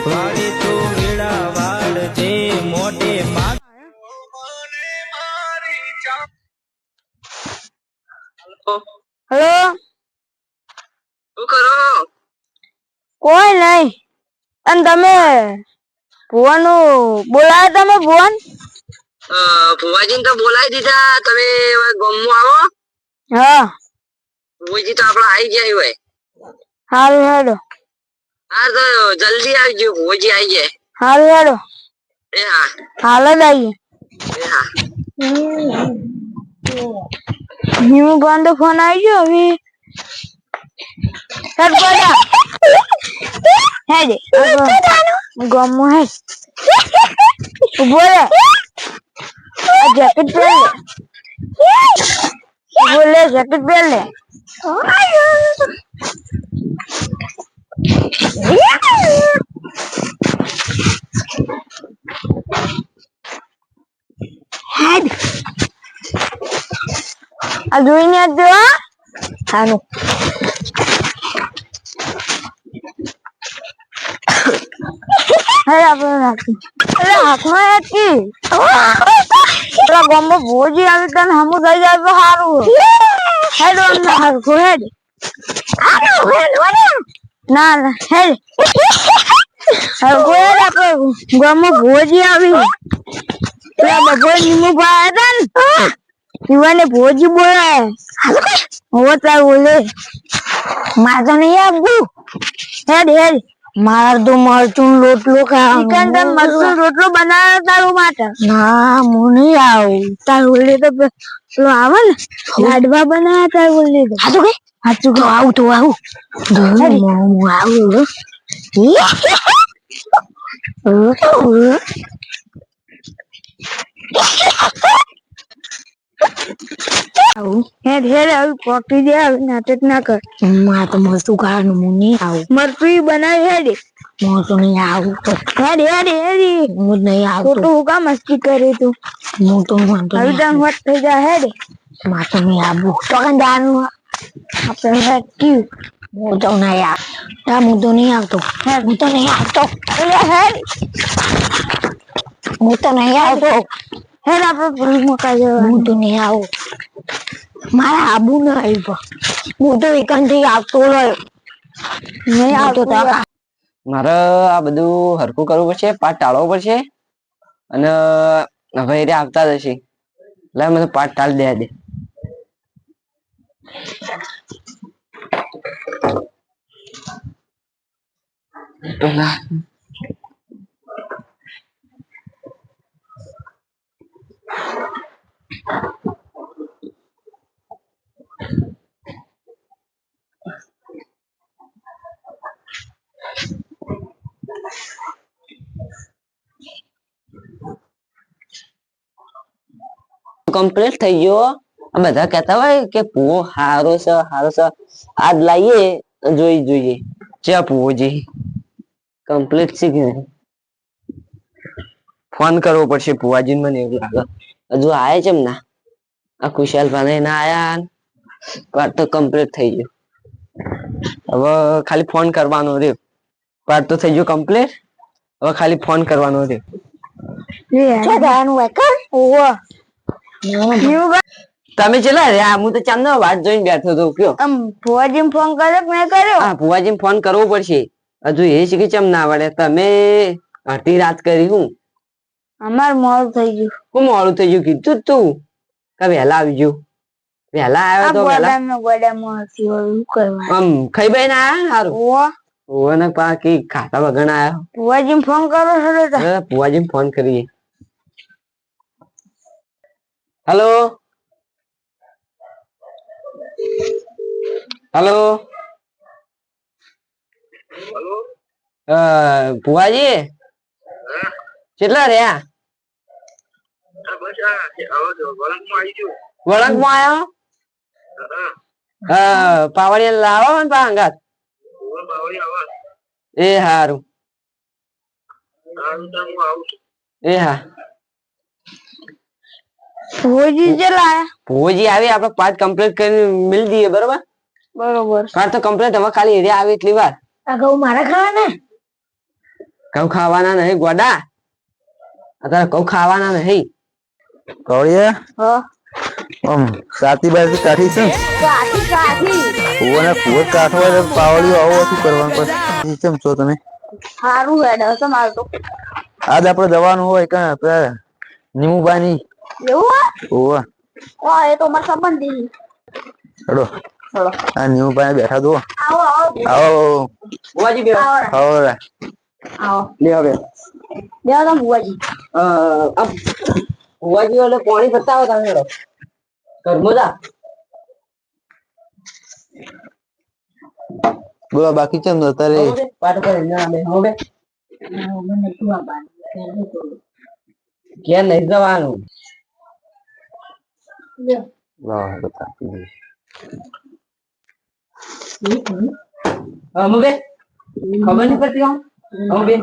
વાડી તું વીડા વાડ જે મોટે પાક હેલો, શું કરો? કોઈ નહીં. અને તમે ભુવાનું બોલાયા? તમે ભુવન ભુવાજી તો બોલાવી દીધા. તમે ગામમાં આવો. હા, ભુવાજી તો આપડા આવી ગયા હોય. સારું હેડો. હા તો જલ્દી આવજો, ભુવાજી આવી જાય. સારું હેડો. એ હા, હાલ જ આવીએ. એ હા. હું બંધ ફોન આવી ગયો હવે. હેડે ગામમાં હે ઉભો રે. આ જેકેટ પહેર લે. બોલે જેકેટ પહેર લે. હેડ આ જોઈને આવજો. હાનું આપણે રાખી. એટલે હાથમાં યાદ પેલા ગામમાં ભોજી આવી તને હમું થઈ જાય તો સારું. હેડ અમને હરખું હેડ. ના ના હેડ હરખું હેડ. આપણે ગામમાં ભોજી આવી. પેલા બધો નીમુ ભાઈ હતા ને યુવાને ભોજી બોલાય. હવે તાર બોલે માર તો નહીં આપવું. હેડ હેડ. માર તો મરચું રોટલો ખાવાનું. ચિકન તન મરચું રોટલો બનાવ્યો તારું માટે. ના હું નહીં આવું. તાર બોલે તો પેલો આવે ને લાડવા બનાવ્યા. તાર બોલે તો હાચું કે હાચું કે આવું તો આવું. હું આવું. હેડ હેડ આવી પોકી દે. આવી નાટક ના કર. માં તો મરચું ખાવાનું હું નહીં આવું. મરચું બનાવી હેડ. હું તો નહીં આવું. હેડ હેડ હેડ. હું નહીં આવું. તો હું કા મસ્તી કરે તું? હું તો આવી તને વટ થઈ જાય. હેડ માં તો નહીં આવું. તો કઈ દાનું આપણે હેડ ક્યુ. હું તો નહીં આવ. હું તો નહીં આવતો. હેડ હું તો નહીં આવતો. હેડ હું તો નહીં આવતો. હેડ આપણે પોલીસ મકા જવા. હું તો નહીં આવું. મારે આબુ ના આવ્યું. હું તો એકાંતથી આવતો રહ્યો. નહીં આવતો. મારે આ બધું હરખું કરવું પડશે, પાઠ ટાળવો પડશે. અને હવે એ આવતા જશે. એટલે મને પાઠ ટાળ દે. પેલા કમ્પ્લીટ થઈ ગયો. બધા કહેતા હોય કે ભૂવો હારો છે, હારો છે. આજ લાવીએ જોઈએ ચા ભૂવોજી કમ્પ્લીટ શીખી. ફોન કરવો પડશે ભુવાજી. મને એવું લાગે હજુ આયા છે ના. આ ખુશાલ ભાઈ ના આયા. પાર્ટ તો કમ્પ્લીટ થઈ ગયો. હવે ખાલી ફોન કરવાનો રહ્યો. પાર્ટ તો થઈ ગયો કમ્પ્લીટ. હવે ખાલી ફોન કરવાનો રહ્યો. તમે ચલા રહ્યા. હું તો ચાંદનો વાત જોઈને બેઠો હતો. કયો ભુવાજી ફોન કર્યો? મેં કર્યો. હા ભુવાજી ફોન કરવો પડશે. હજુ એ શીખી ચમ ના આવડે. તમે અડધી રાત કરી. હું અમાર મોડું થઈ ગયું. હું મોડું થઈ ગયું કીધું તું કે વહેલા આવજો. વહેલા આવ્યો તો આમ ખાઈ બાઈ ના આયા. સારું ને પાકી ખાતા વગર આયા. ભુવાજી ફોન કરો. ભુવાજી ફોન કરીએ. હેલો હેલો ભુવાજી કેટલા રહ્યા? વળંક માં આવ્યો. પાવડિયા લાવો ને પાંગાત. એ હારું. એ હા ભુવોજી આવી. આપડે પાર્ટ કમ્પ્લીટ કરીને મિલ દઈએ. બરોબર બરોબર. પાર્ટ તો કમ્પ્લીટ. હવે ખાલી એરિયા આવે એટલી વાર. આ ઘઉં મારા ખાવાના. કઉ ખાવાના નહીં ગોડા અત્યારે કઉ ખાવાના નહીં કવળિયા સાતી બાજુ કાઢી છે ફુવાના ફુવર કાઢવા છે પાવડીઓ આવો શું કરવાનું પછી કેમ છો તમે સારું હેડ હશે મારું તો આજ આપણે જવાનું હોય કાં પેલા નીમુબાની એવું ઓવા એ તો મારા સંબંધી હેડો આ નીમુબાઈ બેઠા દો આવો આવો બુવાજી બે આવો આવો લે હવે બેહો તમે બુવાજી બુવાજી એટલે પાણી બતાવો તમે હેડો ઘરમાં જા બોલો બાકી કેમ અત્યારે પાટો પર ના બે હવે મને તું આ બાર ક્યાં નહીં જવાનું લાવ બતા અમે ખબર નહીં પડતી અમે બે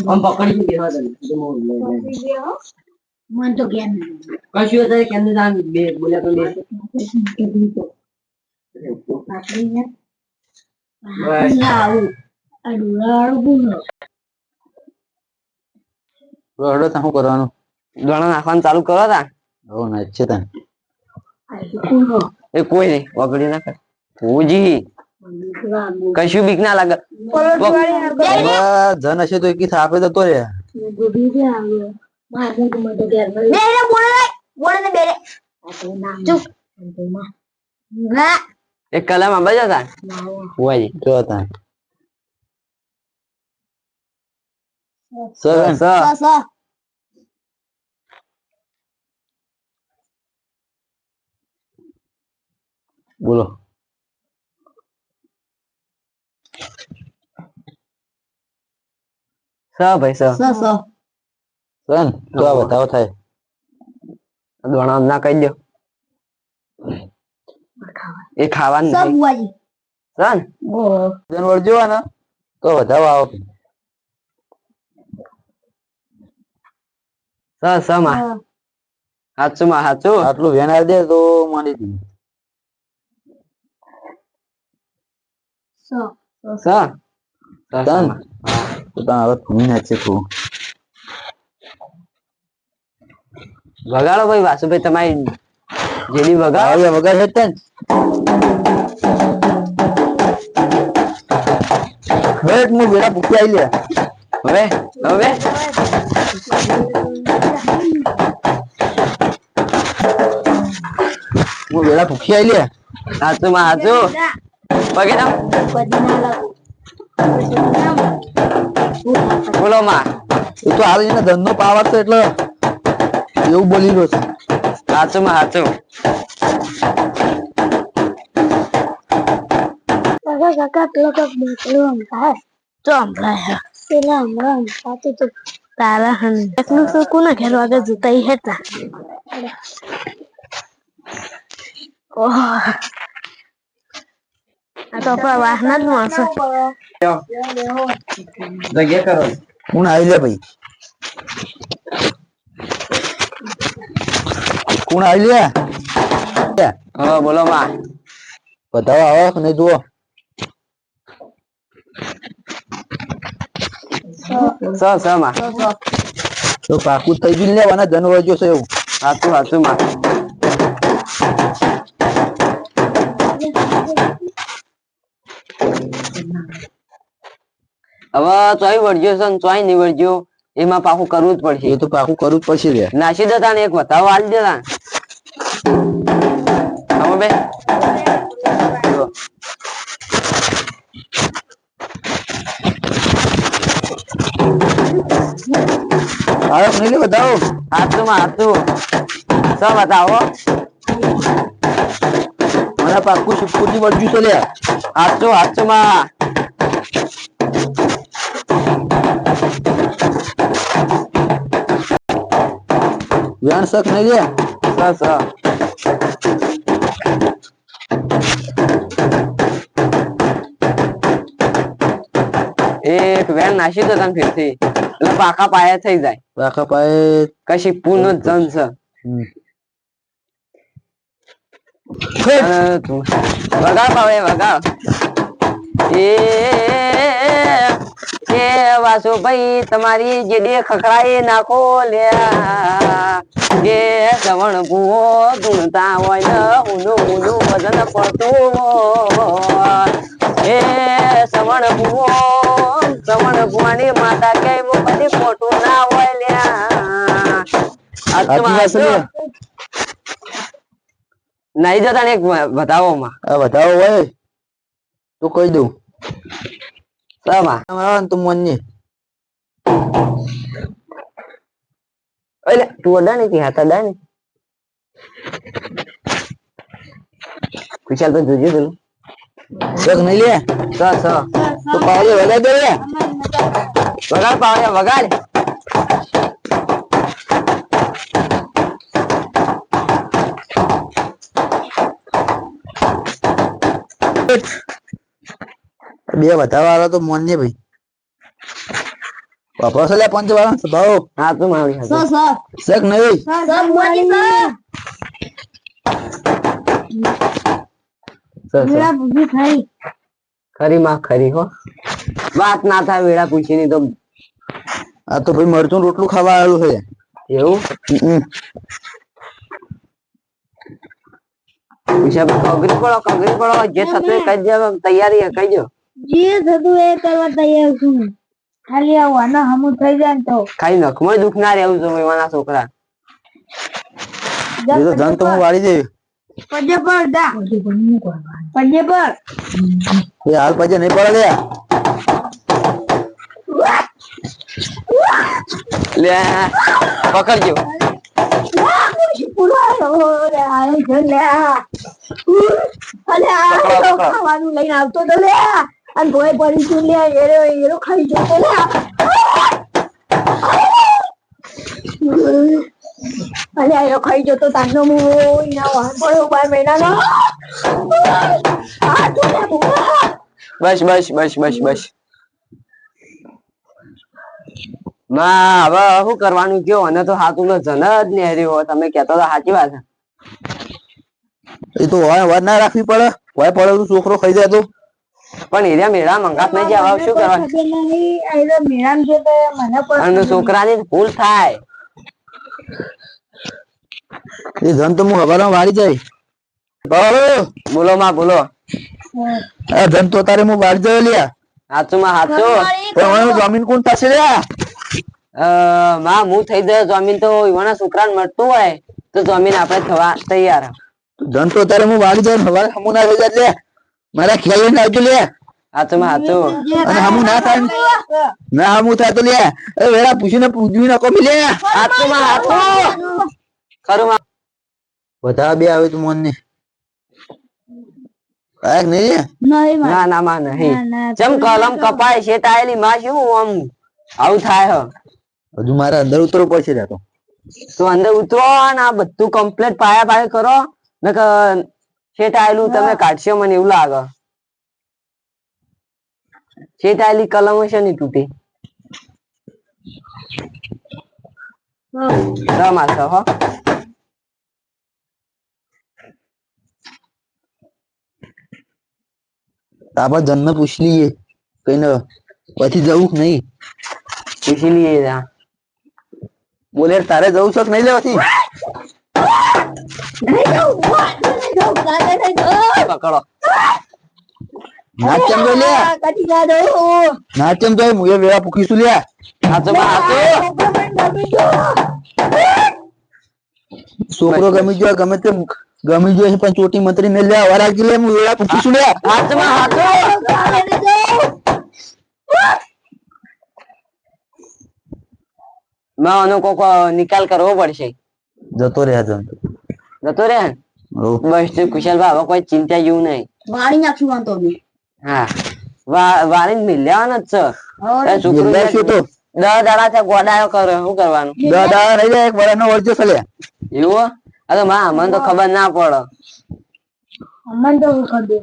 આમ પકડી બેહવા દે મન તો જ્ઞાન કશું અત્યારે કેમ જવાનું બે બોલ્યા તો લે હેડો તા શું કરવાનું ગણા નાખવાનું ચાલુ કરો તા હો ના છે તા એ કોઈ નહીં વગડી ના કર ભૂજી કશું બીક ના લાગે જન હશે તો એકી થાપે જતો રે એક કલાક માં બજા તા ભુવાજી જો તા સર બોલો ભાઈ સર સન તો આ બતાવો થાય દોણા ના કહી દો એ ખાવાનું નહીં બુવાજી સન જન વળજો ને તો વધાવો આવો માં હાચું માં હાચું આટલું વેન આવી દે તો માની દી સર સન તો તા હવે ભૂમિ ના છે તું વગાડો ભાઈ વાસુભાઈ તમારી જેડી વગાડો આવે વગર છે તન વેટ મુ વેરા ભૂખી આઈ લે હવે હવે મુ વેરા ભૂખી આઈ લે હાચું માં હાચું પગે જાઓ બોલો માં એ તો હાલ એને ધંધો પાવર તો એટલે એવું બોલી રહ્યો છે હાચું માં હાચું કાકા પેલો તો બેટલો હમણાં તો હમણાં પેલા હમણાં સાથે તો તારા હન તો કોના ઘેર વાગે જતા હતા ઓહ આ તો પર વાહના જ માણસો જગ્યા કરો હું આવી લે ભાઈ કોણ આવી લે હા બોલો માં બતાવો આવો ને જુઓ માં તો પાકું થઈ ગયું લેવાના જનવર જો છે એવું હાચું હાચું માં હવે ચોઈ વળજો છે ને ચોઈ નહીં વળજો એમાં પાકું કરવું જ પડશે એ તો પાકું કરવું જ પડશે રે નાસી દેતા ને એક વધાવો આલી દેતા તમે બે આવો નહીં બતાવો હાચું માં હાચું શું બતાવો મને પાકું સુપુરથી વળગ્યું છે લે હાચું હાચું માં વ્યાણ શક નહીં લે સ એક વેન નાસી દો તમે ફેરથી એટલે પાકા પાયા થઈ જાય પાકા પાયે કશી પૂનો જન છે વગાડ પાવે વગાડ એ એ વાસો ભાઈ તમારી જેડી ખખડાઈ નાખો લ્યા એ શ્રવણ ભૂવો ધૂણતા હોય ને ઊનું ઊનું વજન પડતું હોય. એ શ્રવણ ભૂવાની માતા કે બધી ખોટું ના હોય લ્યા. નહીં જતા ને એક બતાવોમાં વધાવો હોય તો કહી દઉં તમારા તું મોની એટલે તું અડા નહીં હાથ અડા નહીં ખુશાલ તો જોજો પેલું શક નહીં લે તો પાવલે વગાડ દે લે વગાડ પાવડિયા વગાડ. બે વધાવા વાળા તો મોન ને ભાઈ વાપરો છે લે પંચ વાળા ભાવ હા તું માવડી હા શક નહીં ખરી માં ખરી હો વાત ના થાય વેળા પૂછી ની તો આ તો ભાઈ મરચું રોટલું ખાવા આવેલું છે એવું પૂછ્યા કગરી પડો જે થતું એ કહી દે તૈયારી કહી દો જે થતું એ કરવા તૈયાર છું ખાલી આવવાના હમું થઈ જાય ને તો ખાઈ નખમાં દુખ ના રહેવું જોઈએ એવાના છોકરા એ તો ધન તો હું વાળી દે પજે પર દા પજે પર એ હાલ પજે નહીં પડે લે લે પકડજો ખાવાનું લઈને આવતો તો લે અને ભોય પડી તું લે એરો ખાઈ જતો લે અલે એરો ખાઈ જતો તાનો મુ ના વાન પડ્યો 12 મહિનાનો આ તું લે બસ માં હવે શું કરવાનું કયો અને તો હાથું નો જન જ નહીં હો તમે કેતો તો સાચી વાત એ તો વાત ના રાખવી પડે હોય પડે તો છોકરો ખાઈ જાય તો પણ એરિયા મેળા મંગાત નહીં જવા શું કરવાનું મેળામ જે મને અને છોકરાની ભૂલ થાય એ ધન તો હું હવારમાં વાળી જાય બોલો માં બોલો આ ધન તો તારે હું વાળી જાય લ્યા હાચું માં હાચું પણ જમીન કોણ થશે લ્યા માં હું થઈ જાય જમીન તો એવાના છોકરાને મળતું હોય તો જમીન આપણે થવા તૈયાર ધન તો તારે હું વાળી જાય હવારે હમું ના થઈ જાય લે મારા ખ્યાલ લઈને આવજો લે હાચું માં હાચું અને હમું ના થાય ના હમું થાય તો લે એ વેળા પૂછીને પૂછવી નાખો લે હાચું માં હાચું ખરું માં બધા બે આવે તું મોન ને કાંઈક નહીં ના ના માં નહીં જેમ કલમ કપાય છે ટાયેલી માં શું આમ આવું થાય હજુ મારે અંદર ઉતરવું પડશે ત્યાં તો અંદર ઉતરો ને આ બધું કમ્પ્લીટ પાયા કરો ને શેઠ આયેલું તમે કાઢશો મને એવું લાગે શેઠ આયેલી કલમ છે ને તૂટી રમાશે હો આપડે જન્મ પૂછી લઈએ કઈ ને પછી જવું નહીં પૂછી લઈએ બોલે તારે જવું છે કે નહીં લેવાથી પકડો નાચમ તો લે નાચમ તો હું એ વેળા પૂછીશું લે છોકરો ગમી ગયો ગમે તે ગમી ગયો પણ ચોટી મંત્રી ને લે વરાગી લે હું વેળા પૂછીશું લે આનો કોક નિકાલ કરવો પડશે જતો રહ્યા જતો રે બસ કુશલ ભાઈ હવે કોઈ ચિંતા જેવું નહીં વાળી નાખશું વાંધો નહીં હા વાળી મિલ્યાવાનો જ છે છોકરો 10 દાડા છે ગોડાયો કરે શું કરવાનું 10 દાડા રહી જાય એક વર્ષ નો વર્જો ચાલે એવું અરે માં મને તો ખબર ના પડે અમન તો કરી દે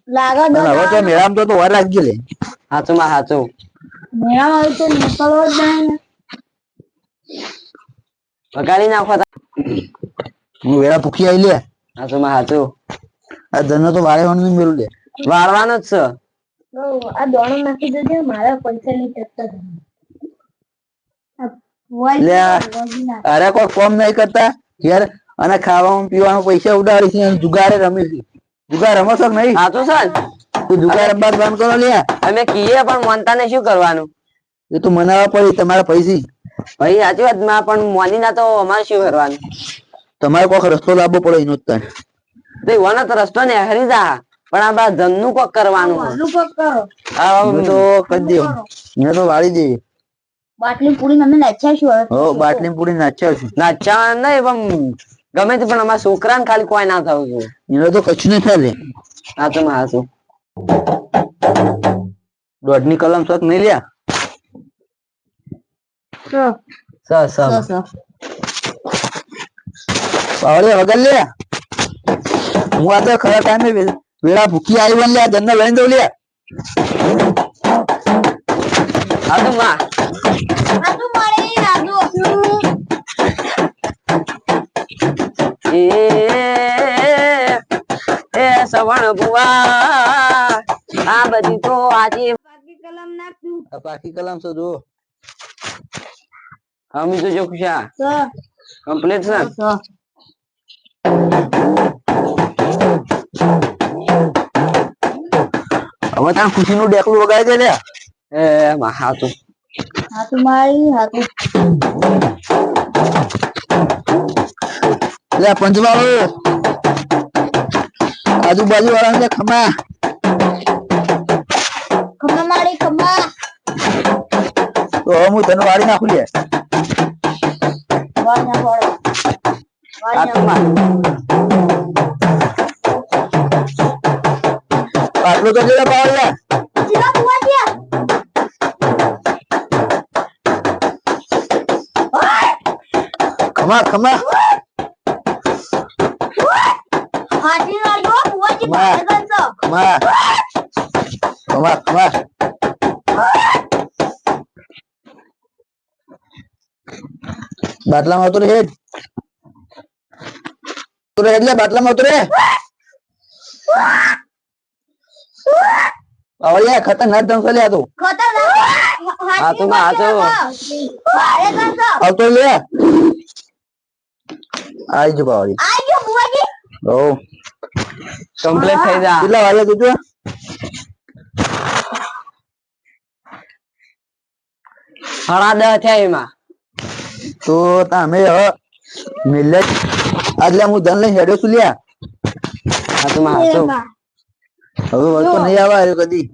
લાગા દો હવે તો મેળામ તો વાર લાગી લે હાચું માં હાચું મેળા તો નીકળવો જ નહીં વગાડી નાખો હું વેળા પૂછી આવી લે હાચું માં હાચું આ ધન તો વાળે વાનું મેળું લે વાળવાનો જ છે આ દોણો નાખી દેજે મારા પૈસા ની ટક્કર અરે કોઈ ફોર્મ નહીં કરતા ઘેર અને ખાવાનું પીવાનું પૈસા ઉડાડી છે અને જુગારે રમે છે. જુગાર રમો છો કે નહીં? સાચું છે ને? તો જુગાર રમવા બંધ કરો લ્યા. અમે કીએ પણ માનતા ને શું કરવાનું? એ તો મનાવવા પડે તમારા પૈસી. ભાઈ સાચી વાત માં પણ મોની ના તો અમારે શું કરવાનું? તમારે કોઈક રસ્તો લાવવો પડે એનો જ તાર. તો એવાનો તો રસ્તો ને હરી જા પણ આ બા જમનું કોક કરવાનું હોય. એને તો કરી દો. એને તો વાળી દે. બાટલી પૂરી મને નાખ્યા હો બાટલી પૂરી નાખ્યા છું. નાચા નહીં પણ ગમે તે પણ અમારા છોકરાને ખાલી કોઈ ના થવું જોઈએ. એને તો કશું નહીં થાય લે. સાચું માં સાચું. દોઢની કલમ શોખ નહીં લ્યા. પાવડે વગર લે. હું આ તો ખરા ટાઈમે વેળા ભૂખી આવી બન લે જન્મ લઈને દઉં લે. સાચું માં એ સવણ બુઆ આ બધી તો આજે પાકી કલમ છો જો. અમે તો જો ખુશા કમ્પ્લીટ છે. હવે તાર ખુશી નું ડેકલું વગાડી દે લે. એ માં હાથું લે પંચવાળો આજુબાજુ વાળા ખમા તો હું તને વાળી નાખું લે. આટલું તો જોડે પાવર લે. ખમા ખમા ખમા ખમા બાટલામાં ઉતરે હેડ. ઉતરે હેડ લે બાટલામાં ઉતરે. આવળિયા ખતરનાક ધમકો લે તું. હાથું માં હાથું આવતો લે. આઈ જો બાવળી. ઓ કમ્પ્લીટ થઈ જા. કેટલા વાગે તું? સાડા 10 થયા એમાં. તો તમે હવે મિલે આજલે હું ધન લઈ હેડ્યો છું લ્યા. હાથું માં હાથું. હવે વળતો નહીં આવે કદી.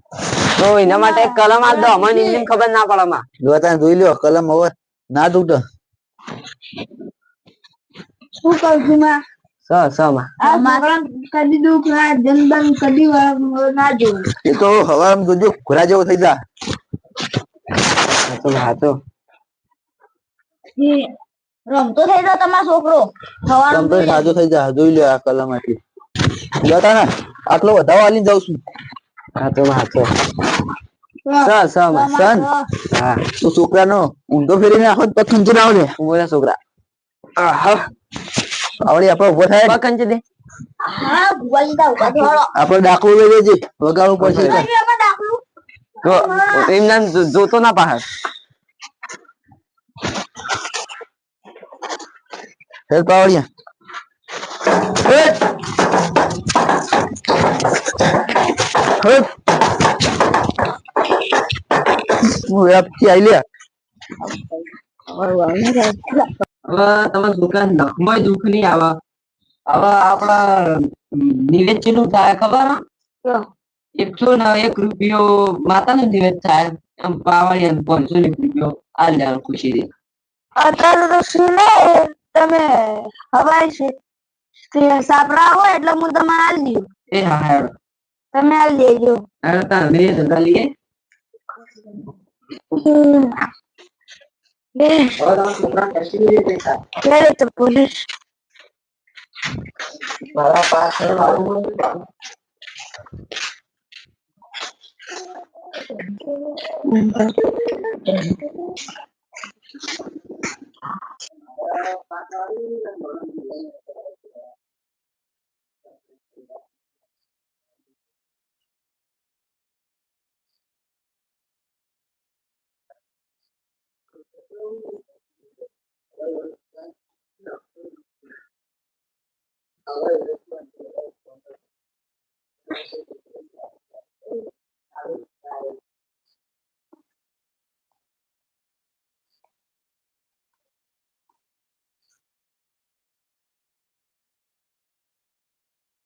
તો એના માટે એક કલમ આલ દો અમને ઇન્જિન ખબર ના પડે માં. જોતા જોઈ લ્યો કલમ હવે ના તૂટે. શું કહું છું માં કદી દુઃખ ના જનબન કદી ના જોયું. એ તો હવા જોજો ઘોડા જેવો થઈ જા. હાથું માં હાથું. રમતો થઈ જાય તમારો છોકરો કમ્પ્લીટ સાજો થઈ જા. જોઈ લ્યો આ કલમ આટલી જોતા ને આટલો વધાવો આલી જાઉં છું. હાથું માં હાથું. સન હા તો છોકરાનો ઊંધો ફેરીને નાખો તો ખંચી ના આવડે. બોલા છોકરા આવડે આપડે ઉભો થાય. પકંજ દે. આપડે ડાકલું લઈ લેજે વગાડવું પડશે. તો એમના જોતો ના પાહર. હેલ પાવડિયા. હું આપથી આઈ લે. હવે તમે દુકાન નખમાં દુઃખ નહીં આવે. હવે આપડા નિવેદ કેટલું થાય ખબર? 101 રૂપિયો માતા નો નિવેદ થાય. આમ પાવડિયા 500 રૂપિયો આ લેવાનું ખુશી દે. અત્યારે તો સુને તમે હવાઈ છે સાપડા હોય એટલે હું તમને આલી દઉં. એ હા હેડો તમે આલી દેજો. હેડો તાર બે ધંધા લઈએ. બે હવે તમારા છોકરા કેસી રીતે થાય? ક્યારે તો પોલીસ મારા પાસે મારું